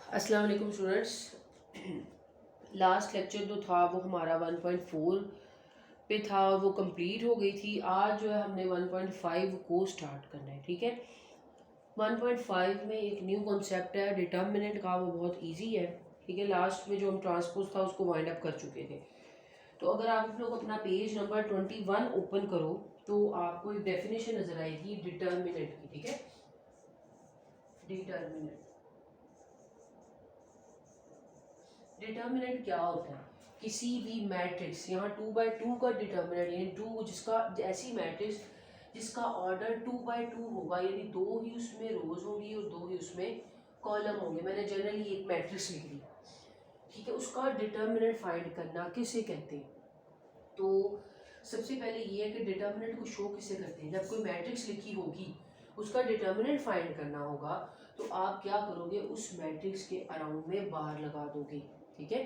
अस्सलाम वालेकुम students. Last lecture जो था वो हमारा 1.4 पे था और वो कंप्लीट हो गई थी। आज जो है हमने 1.5 को स्टार्ट करना है। ठीक है, 1.5 में एक न्यू कॉन्सेप्ट है डिटर्मिनेंट का, वो बहुत इजी है। ठीक है, लास्ट में जो हम ट्रांसपोज था उसको वाइंड अप कर चुके थे। तो अगर आप लोग अपना पेज नंबर 21 ओपन करो तो आपको एक डेफिनेशन नजर आएगी डिटर्मिनेंट की। ठीक है, डिटर्मिनेंट डिटर्मिनेंट क्या होता है? किसी भी मैट्रिक्स, यहाँ 2/2 का डिटर्मिनेंट यानी टू, जिसका ऐसी मैट्रिक्स जिसका ऑर्डर 2/2 होगा, यानी दो ही उसमें रोज होंगी और दो ही उसमें कॉलम होंगे। मैंने जनरली एक मैट्रिक्स लिख ली, ठीक है, उसका डिटर्मिनेंट फाइंड करना किसे कहते हैं? तो सबसे पहले ये है कि डिटर्मिनेंट को शो किसे करते हैं? जब कोई मैट्रिक्स लिखी होगी उसका डिटर्मिनेंट फाइंड करना होगा तो आप क्या करोगे, उस मैट्रिक्स के अराउंड में बार लगा दोगे। ठीक है,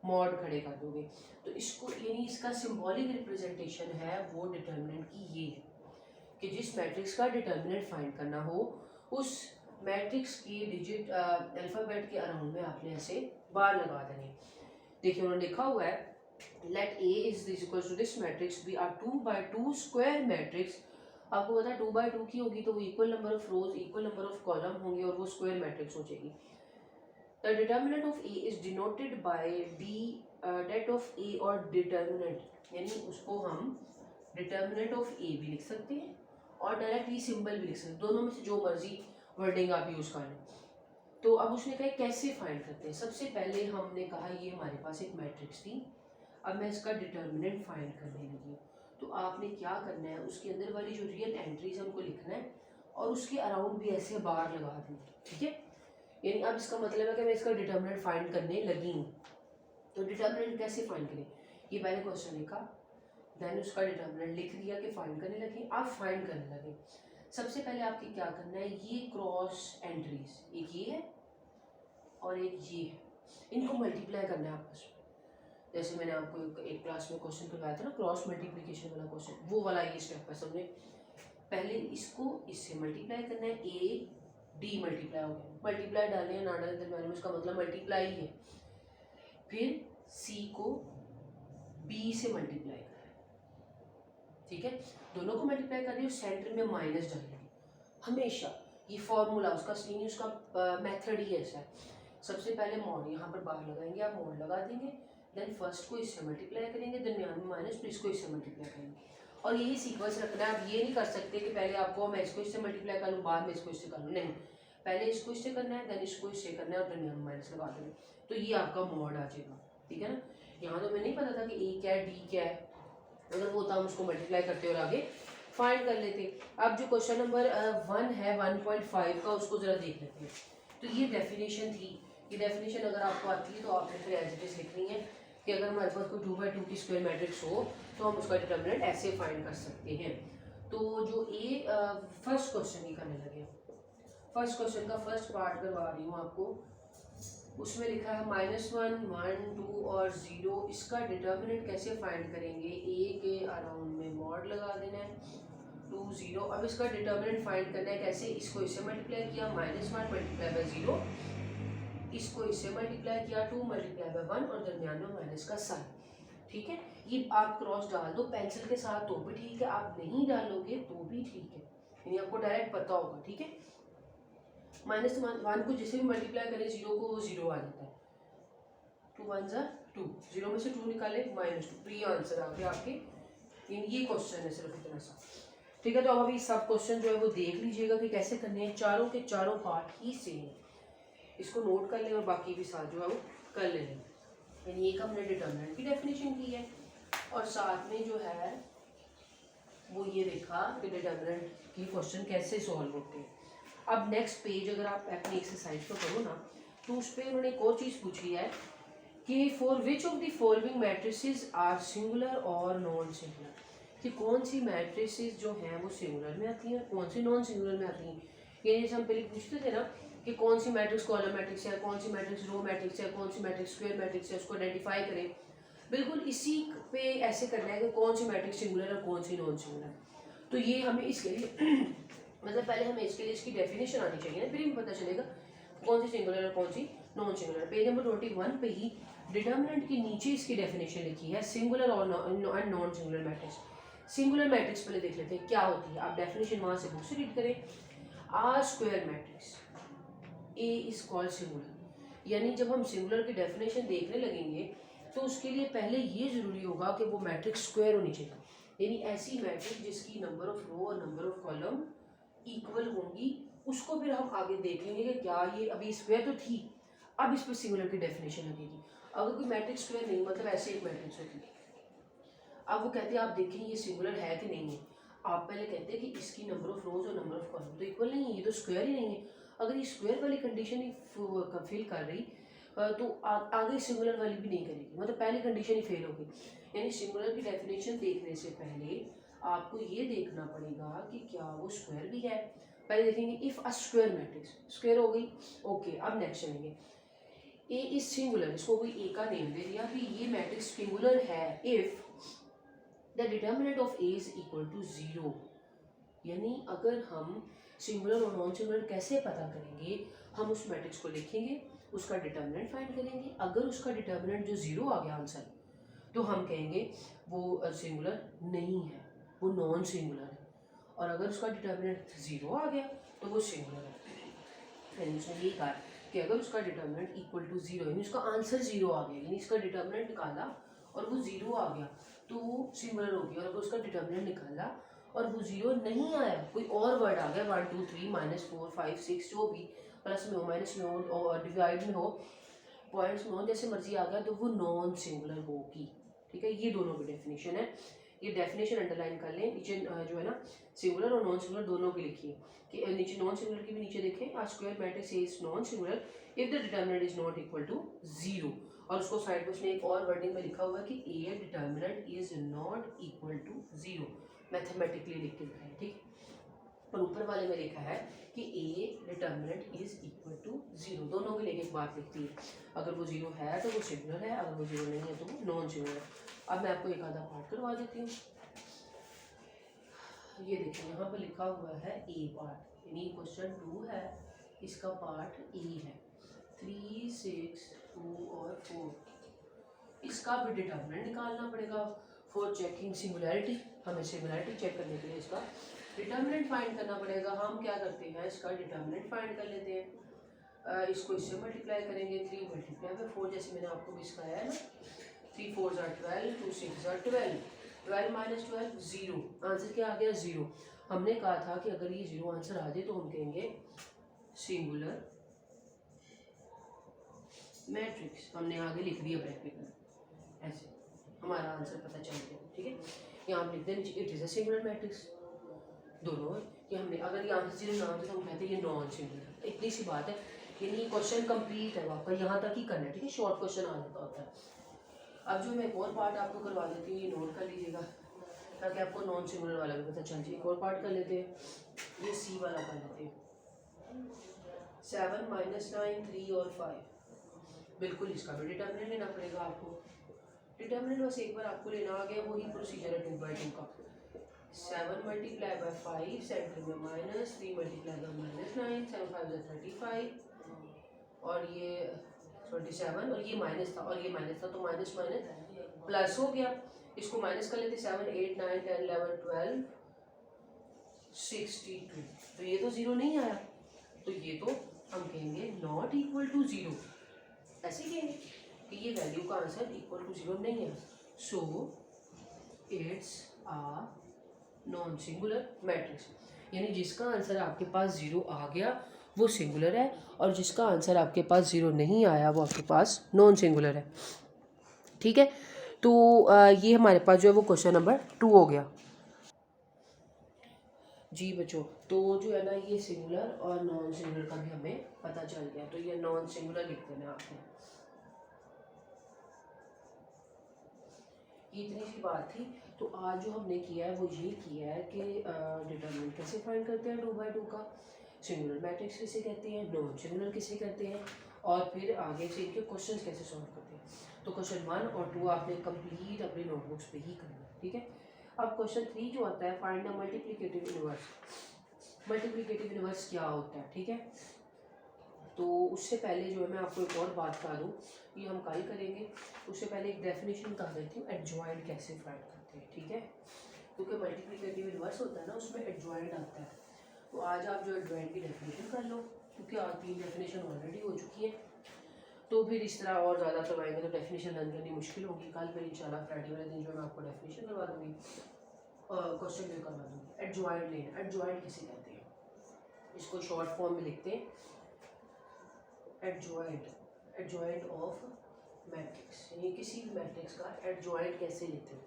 मॉड खड़े कर दोगे। तो इसको यानी इसका सिंबॉलिक रिप्रेजेंटेशन है वो डिटर्मिनेंट की ये है कि जिस मैट्रिक्स का डिटर्मिनेंट फाइंड करना हो उस मैट्रिक्स की डिजिट अल्फ़ाबेट के अराउंड में आपने ऐसे बार लगा देने। देखिए उन्होंने लिखा हुआ है let A is equals to this matrix be a 2/2 square matrix. आपको पता है 2/2 की होगी तो वो equal number of rows equal number of column होंगे और वो स्क्वायर मैट्रिक्स हो जाएगी। The determinant of A is denoted by D det of A और डिटर्मिनेंट, यानी उसको हम डिटर्मिनेंट ऑफ A भी लिख सकते हैं और डायरेक्ट ई सिंबल भी लिख सकते हैं, दोनों में से जो मर्जी वर्डिंग आप यूज कर लें। तो अब उसने कहा कैसे फाइंड करते हैं। सबसे पहले हमने कहा ये हमारे पास एक मैट्रिक्स थी, अब मैं इसका डिटर्मिनेंट फाइंड करने लगी हूँ। तो आपने क्या करना है, उसके अंदर वाली जो रियल एंट्रीज हमको लिखना है और उसके अराउंड भी ऐसे बार लगा दें। ठीक है, यानी अब इसका मतलब है कि मैं इसका डिटर्मिनेंट फाइंड करने लगी हूँ। तो डिटर्मिनेंट कैसे फाइंड करें, ये पहले क्वेश्चन लिखा, देन उसका डिटर्मिनेंट लिख दिया कि फाइंड करने लगे। आप फाइंड करने लगे, सबसे पहले आपके क्या करना है, ये क्रॉस एंट्रीज, एक ये है और एक ये है, इनको मल्टीप्लाई करना है आपस में। जैसे मैंने आपको एक क्लास में क्वेश्चन करवाया था ना, क्रॉस मल्टीप्लिकेशन वाला क्वेश्चन, वो वाला ये स्टेप है। सबने पहले इसको इससे मल्टीप्लाई करना है, ए डी मल्टीप्लाई हो गया, मल्टीप्लाई डालें या ना डालें दरम्यान में उसका मतलब मल्टीप्लाई ही है। फिर सी को बी से मल्टीप्लाई करें, ठीक है, दोनों को मल्टीप्लाई कर रही है, सेंटर में माइनस डालेंगे हमेशा। ये फॉर्मूला उसका सीन, उसका मेथड ही ऐसा है। सबसे पहले मॉड यहाँ पर बाहर लगाएंगे, आप मॉड लगा देंगे, देन फर्स्ट को इससे मल्टीप्लाई करेंगे, दरमियान में माइनस, फिर इसको इससे मल्टीप्लाई करेंगे और यही सीक्वेंस रखना है। आप ये नहीं कर सकते कि पहले आपको मैं इसको इससे मल्टीप्लाई कर लूँ बाद में इसको इससे कर लूँ, नहीं, पहले इसको इससे करना है, देन इसको इससे करना है और दरमियान में माइनस लगा देना, तो ये आपका मॉड आ जाएगा। ठीक है ना, यहाँ तो मैं नहीं पता था कि ए क्या है डी क्या है, अगर वो होता हम उसको मल्टीप्लाई करते और आगे फाइंड कर लेते। अब जो क्वेश्चन नंबर 1 है 1.5 का, उसको जरा देख लेते हैं। तो ये डेफिनेशन थी, ये डेफिनेशन अगर आपको आती है तो आपने फिर एज इट इज लिखनी है कि अगर हमारे पास कोई 2/2 की स्क्वायर मैट्रिक्स हो तो हम उसका डिटर्मिनेंट ऐसे फाइंड कर सकते हैं। तो जो फर्स्ट क्वेश्चन ही करने लगे, फर्स्ट क्वेश्चन का फर्स्ट पार्ट करवा रही हूँ आपको। उसमें लिखा है -1, 1, 2 और 0, इसका डिटर्मिनेंट कैसे फाइंड करेंगे, ए के अराउंड में मॉड लगा देना है, 2, 0। अब इसका डिटर्मिनेंट फाइंड करना है कैसे, इसको इससे मल्टीप्लाई किया, -1 मल्टीप्लाई बाय 0, इसको इससे मल्टीप्लाई किया 2 मल्टीप्लाई बाय 1 और दरमियान में माइनस का साइन। ठीक है, ये आप क्रॉस डाल दो पेंसिल के साथ तो भी ठीक है, आप नहीं डालोगे तो भी ठीक है, यानी आपको डायरेक्ट पता होगा। ठीक है, -1 को जिसे भी मल्टीप्लाई करें 0 को, वो 0 आ जाता है, 2 1 ज़ा 2, 0 में से 2 निकाले -2, तो ये आंसर आ गया आपके। ये क्वेश्चन है सिर्फ इतना सा। ठीक है, तो अब अभी सब क्वेश्चन जो है वो देख लीजिएगा कि कैसे करने हैं, चारों के चारों पार्ट ही सेम है, इसको नोट कर लें और बाकी भी साथ जो है वो कर लें। यानी एक हमने डिटर्मिनेंट की डेफिनेशन की है और साथ में जो है वो ये देखा कि डिटर्मिनेंट की क्वेश्चन कैसे सॉल्व होते हैं। अब नेक्स्ट पेज अगर आप अपनी एक्सरसाइज को करो ना, तो उस पर उन्होंने एक और चीज़ पूछी है कि for which of the following matrices are singular और नॉन सिंगुलर, कि कौन सी मैट्रिसेस जो हैं वो सिंगुलर में आती हैं, कौन सी नॉन सिंगुलर में आती हैं। ये जैसे हम पहले पूछते थे ना कि कौन सी मैट्रिक्स कॉलम मैट्रिक्स है, कौन सी मैट्रिक्स रो मैट्रिक्स है, कौन सी मैट्रिक्स स्क्वायर मैट्रिक्स है, उसको आइडेंटिफाई करें। बिल्कुल इसी पे ऐसे करना है कि कौन सी मैट्रिक्स सिंगुलर और कौन सी नॉन सिंगुलर। तो ये हमें इसके लिए मतलब पहले हमें इसके लिए इसकी डेफिनेशन आनी चाहिए ना, फिर हमें पता चलेगा कौन सी सिंगुलर और कौन सी नॉन सिंगुलर। पेज नंबर 21 पे ही डिटर्मिनेंट के नीचे इसकी डेफिनेशन लिखी है, सिंगुलर और non singular matrix. Singular matrix पहले देख लेते हैं क्या होती है, आप डेफिनेशन वहाँ से बुक से रीड करें। Are square matrix A is called singular, यानी जब हम सिंगुलर की डेफिनेशन देखने लगेंगे तो उसके लिए पहले ये ज़रूरी होगा कि वो मैट्रिक्स स्क्वायर होनी चाहिए, यानी ऐसी मैट्रिक्स जिसकी नंबर ऑफ रो और नंबर ऑफ कॉलम इक्वल होंगी। उसको फिर हम आगे देख लेंगे कि क्या ये अभी स्क्वायर तो थी, अब इस पर सिंगुलर की डेफिनेशन लगेगी। अगर कोई मैट्रिक्स स्क्वायर नहीं, मतलब ऐसे एक मैट्रिक्स होती है, अब वो कहते हैं आप देखें ये सिंगुलर है कि नहीं है। आप पहले कहते हैं कि इसकी नंबर ऑफ रोज और नंबर ऑफ कॉलम तो इक्वल नहीं है, ये तो स्क्वायर ही नहीं है। अगर ये स्क्वायर वाली कंडीशन ही फिल कर रही तो आगे सिंगुलर वाली भी नहीं करेगी, मतलब पहली कंडीशन ही फेल होगी। यानी सिंगुलर की डेफिनेशन देखने से पहले आपको ये देखना पड़ेगा कि क्या वो स्क्वायर भी है। पहले देखेंगे if a square matrix, square हो गई, ओके। अब नेक्स्ट चलेंगे, ए इज सिंगुलर, इसको कोई ए का नेम दे दिया कि ये मैट्रिक्स सिंगुलर है if the determinant of A is equal to 0। यानी अगर हम सिंगुलर और नॉन सिंगुलर कैसे पता करेंगे, हम उस मैट्रिक्स को लिखेंगे, उसका डिटर्मिनेंट फाइंड करेंगे। अगर उसका डिटर्मिनेंट जो 0 आ गया आंसर, तो हम कहेंगे वो सिंगुलर नहीं है, वो नॉन सिंगुलर है। और अगर उसका डिटर्मिनेंट 0 आ गया तो वो सिंगुलर है। यानी उसने ये कहा कि अगर उसका डिटर्मिनेंट इक्वल टू 0, यानी उसका आंसर 0 आ गया, यानी इसका डिटर्मिनेंट निकाला और वो 0 आ गया तो वो सिंगुलर होगी। और अगर उसका डिटर्मिनेंट निकाला और वो 0 नहीं आया, कोई और वर्ड आ गया 1 2 3 -4 5 6 जो भी, प्लस में हो माइनस में हो और डिवाइड में हो पॉइंट्स में हो, जैसे मर्जी आ गया, तो वो नॉन सिंगुलर होगी। ठीक है, ये दोनों की डेफिनेशन है। ये डेफिनेशन अंडरलाइन कर लें, नीचे जो है ना सिंगुलर और नॉन सिंगुलर दोनों की लिखिए कि नीचे नॉन सिंगुलर की भी नीचे देखें, a square matrix is non singular if the determinant is not equal to 0। और उसको साइड पे उसने एक और वर्डिंग में लिखा हुआ है कि A determinant is not equal to 0, mathematically लिख के दिखाया। ठीक, और ऊपर वाले में लिखा है कि A determinant is equal to 0। दोनों के लिए एक बात लिखती है, अगर वो 0 है तो वो सिंगुलर है, अगर वो 0 नहीं है तो वो नॉन सिंगुलर है। अब मैं आपको एक आधा पार्ट करवा देती हूँ। ये देखिए यहाँ पर लिखा हुआ है ए पार्ट, यानी क्वेश्चन 2 है, इसका पार्ट ए है। 3 6 2 और 4, इसका भी डिटर्मिनेंट निकालना पड़ेगा फॉर चेकिंग सिंगुलैरिटी। हमें सिंगुलैरिटी चेक करने के लिए इसका डिटर्मिनेंट फाइंड करना पड़ेगा। हम क्या करते हैं, इसका डिटर्मिनेंट फाइंड कर लेते हैं। इसको इससे मल्टीप्लाई करेंगे, 3 मल्टीप्लाई बाय 4, जैसे मैंने आपको भी सिखाया है ना, 3 4 12, 2 6 12, 12 माइनस 12 0, आंसर क्या आ गया 0। हमने कहा था कि अगर ये 0 आंसर आ जाए तो हम कहेंगे सिंगुलर मैट्रिक्स। हमने आगे लिख दिया ब्रैकेट में, ऐसे हमारा आंसर पता चल गया। ठीक है, यहाँ हम लिखते हैं it is a singular matrix. दोनों कि हमने अगर ये आंसर 0 ना होता तो हम कहते हैं ये नॉन सिंगुलर। इतनी सी बात है, यानी क्वेश्चन कंप्लीट है आपका, यहाँ तक ही करना है। ठीक है, शॉर्ट क्वेश्चन आ जाता होता है। अब जो मैं एक और पार्ट आपको करवा देती हूँ, ये नोट कर लीजिएगा ताकि आपको नॉन सिंगुलर वाला भी पता चल जाए। एक और पार्ट कर लेते हैं, ये सी वाला कर लेते हैं। 7 -9 3 और 5, बिल्कुल इसका भी डिटर्मिनेंट लेना पड़ेगा आपको। डिटर्मिनेंट बस एक बार आपको लेना आ गया, वही प्रोसीजर है 2 बाई 2 का। 7 मल्टीप्लाई बाय 5, सेंटर में माइनस, 3 मल्टीप्लाई बाय -9, 7 5 35, और ये 27, और ये माइनस था और ये माइनस था, तो माइनस माइनस प्लस हो गया। इसको माइनस कर लेते, 7 8 9 10 11 12 62, तो ये तो 0 नहीं आया, तो ये तो हम कहेंगे नॉट इक्वल टू 0। ऐसे कहेंगे कि ये वैल्यू का आंसर इक्वल टू 0 नहीं है, so it's a non singular matrix. यानी जिसका आंसर आपके पास 0 आ गया वो सिंगुलर है, और जिसका आंसर आपके पास 0 नहीं आया वो आपके पास नॉन सिंगुलर है। ठीक है, तो ये हमारे पास जो है वो क्वेश्चन नंबर 2 हो गया। जी बच्चों, तो जो है ना ये सिंगुलर और नॉन सिंगुलर का भी हमें पता चल गया, तो ये नॉन सिंगुलर लिख देना आपने। इतनी सी बात थी। तो आज जो हमने किया है वो ये किया है कि डिटरमिनेंट कैसे फाइंड करते हैं 2 बाई 2 का, सिंगुलर मैट्रिक्स किसे कहते हैं, नॉन सिंगुलर किसे कहते हैं, और फिर आगे से इनके क्वेश्चंस कैसे सॉल्व करते हैं। तो क्वेश्चन 1 और 2 आपने कंप्लीट अपनी नोटबुक्स पे ही करना है। ठीक है, अब क्वेश्चन 3 जो आता है, find the multiplicative inverse. Multiplicative inverse क्या होता है, ठीक है, तो उससे पहले जो है मैं आपको एक और बात बता दूँ, ये हम कल करेंगे। उससे पहले एक डेफिनेशन बता देती हूँ, एडजॉइंट कैसे फाइंड करते हैं, ठीक है। क्योंकि मल्टीप्लिकेटिव रिवर्स होता है ना, उसमें एडजॉइंट आता है। तो आज आप जो एडजॉइंट की डेफिनेशन कर लो, क्योंकि आज 3 डेफिनेशन ऑलरेडी हो चुकी हैं। तो फिर इस तरह और ज़्यादा करवाएंगे तो डेफिनेशन लर्न करनी मुश्किल होगी। कल फिर इंशाल्लाह फ्राइडे वाले दिन जो मैं आपको डेफिनेशन करवा दूँगी, क्वेश्चन भी करवा दूँगी। एडजॉइंट लेना, एडजॉइंट किसे कहते हैं, इसको शॉर्ट फॉर्म में लिखते हैं एडजॉइंट, एडजॉइंट ऑफ मैट्रिक्स, यानी किसी भी मैट्रिक्स का एडजॉइंट कैसे लेते हैं।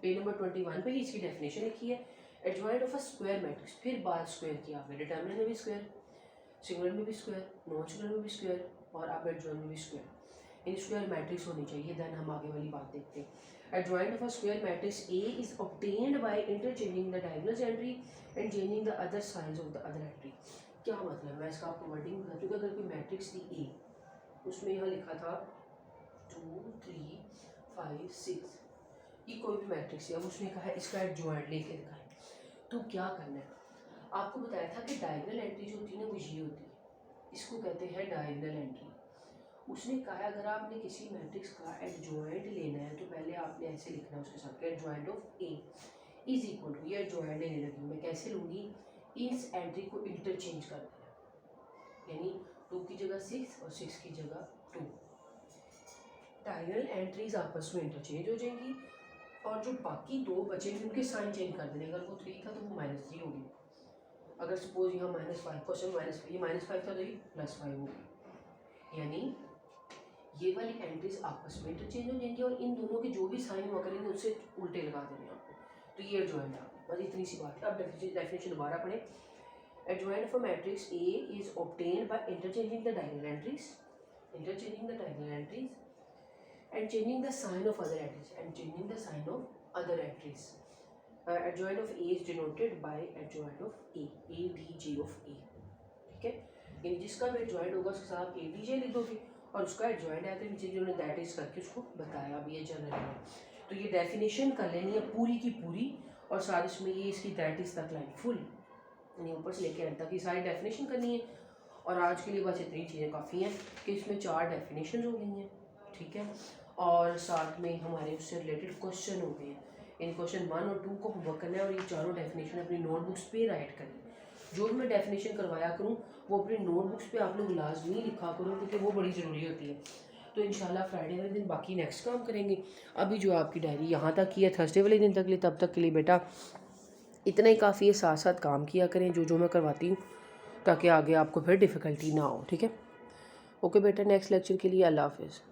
पेज नंबर 21 पे ही इसकी डेफिनेशन लिखी है, adjoint of a square matrix. फिर बात स्क्वायर की आपने, डिटर्मिनेंट में भी स्क्वायर, सिंगुलर में भी स्क्वायर, नॉन सिंगुलर में भी स्क्वायर, और आप एडजॉइंट में भी स्क्वायर, इन स्क्वायर मैट्रिक्स होनी चाहिए। देन हम आगे वाली बात देखते हैं। Adjoint of a square matrix A is obtained by interchanging the diagonal entry and changing the other science of the other entry. क्या मतलब, मैं इसका आपको वर्डिंग बता दूँ। अगर कोई मैट्रिक्स थी ए, उसमें यहाँ लिखा था 2 3 5 6, ये कोई भी मैट्रिक्स है, अब उसने कहा है इसका एडजॉइंट लेके दिखाएं, तो क्या करना है। आपको बताया था कि डायगोनल एंट्री जो होती है ना, वो ये होती है, इसको कहते हैं डायगोनल एंट्री। उसने कहा अगर आपने किसी मैट्रिक्स का एडजॉइंट लेना है तो पहले आपने ऐसे लिखना है उसके साथ, adjoint of A is equal to, ये एडजॉइंट लेने लगी मैं कैसे लूँगी, इस एंट्री को इंटरचेंज कर देना, यानी 2 की जगह 6 और 6 की जगह 2। डायगोनल एंट्रीज आपस में इंटरचेंज हो जाएंगी, और जो बाकी 2 बचेंगे उनके साइन चेंज कर देने। अगर वो 3 था तो वो -3 होगी, अगर सपोज यहाँ -5 क्वेश्चन ये -5 था तो ये +5 होगी, यानी ये वाली एंट्रीज आपस में इंटरचेंज हो जाएंगी और इन दोनों के जो भी साइन हुआ करेंगे उससे उल्टे लगा देंगे आपको, तो ये एडजॉइंट है। बस इतनी सी बात है। अब डेफिनेशन दोबारा पढ़ें। Adjoint of a matrix A is obtained by interchanging the diagonal entries and changing the sign of other entries adjoint of A is denoted by adjoint of A, ADJ of A, ठीक है। यानी जिसका भी adjoint होगा उसके साथ आप ADJ लिख दोगे, और उसका एडजॉइंट है तो नीचे जिन्होंने दैट इज करके उसको बताया। अभी ये जनरल है, तो ये डेफिनेशन कर लेनी है पूरी की पूरी, और साथ इसमें ये इसकी दैट इज तक लाइन फुल, यानी ऊपर से लेकर एंड तक की सारी डेफिनेशन करनी है। और आज के लिए बस इतनी चीज़ें काफ़ी हैं कि इसमें 4 डेफिनेशन हो गई हैं, ठीक है, और साथ में हमारे उससे रिलेटेड क्वेश्चन हो गए हैं। इन क्वेश्चन 1 और 2 को होमवर्क करना है, और ये चारों डेफिनेशन अपनी नोटबुक्स पे राइट करें। जो भी मैं डेफिनेशन करवाया करूँ वो अपनी नोटबुक्स पे आप लोग लाजमी लिखा करो, क्योंकि वो बड़ी ज़रूरी होती है। तो इंशाल्लाह फ्राइडे वाले दिन बाकी नेक्स्ट काम करेंगे। अभी जो आपकी डायरी यहाँ तक की है थर्सडे वाले दिन तक लिए, तब तक के लिए बेटा इतना ही काफ़ी है। साथ साथ काम किया करें जो मैं करवाती हूँ, ताकि आगे आपको फिर डिफ़िकल्टी ना हो, ठीक है। ओके बेटा, नेक्स्ट लेक्चर के लिए अल्लाह हाफिज़।